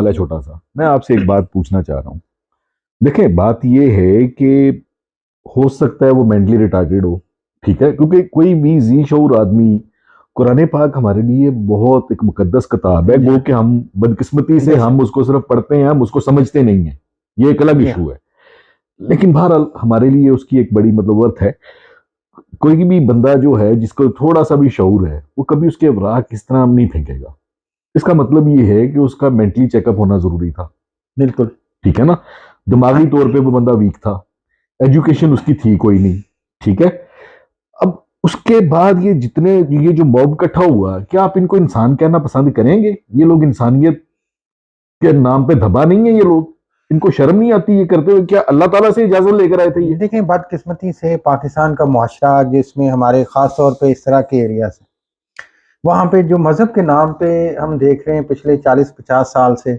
सवाल है छोटा सा, मैं आपसे एक बात पूछना चाह रहा हूँ। देखें, बात ये है कि हो सकता है वो मेंटली रिटार्डेड हो, ठीक है, क्योंकि कोई भी जी शऊर आदमी, कुरान पाक हमारे लिए बहुत एक मुकद्दस किताब है, जी वो हाँ, कि हम बदकिस्मती से बेशक, हम उसको सिर्फ पढ़ते हैं, हम उसको समझते नहीं है, ये एक अलग जी हाँ, इशू है। लेकिन बहरहाल हमारे लिए उसकी एक बड़ी मतलब वर्थ है। कोई भी बंदा जो है जिसको थोड़ा सा भी शऊर है, वो कभी उसके राह किस तरह नहीं फेंकेगा। इसका मतलब ये है कि उसका मेंटली चेकअप होना जरूरी था, बिल्कुल, ठीक है ना। दिमागी तौर पे वो बंदा वीक था, एजुकेशन उसकी थी कोई नहीं, ठीक है। अब उसके बाद ये जो मॉब इकट्ठा हुआ, क्या आप इनको इंसान कहना पसंद करेंगे? ये लोग इंसानियत के नाम पे धब्बा नहीं है ये लोग? इनको शर्म नहीं आती ये करते हुए? क्या अल्लाह ताला से इजाजत लेकर आए थे ये? देखें बदकिस्मती से पाकिस्तान का मुआशरा जिसमें हमारे ख़ास तौर पे इस तरह के एरिया से, वहाँ पे जो मज़हब के नाम पे हम देख रहे हैं पिछले 40-50 साल से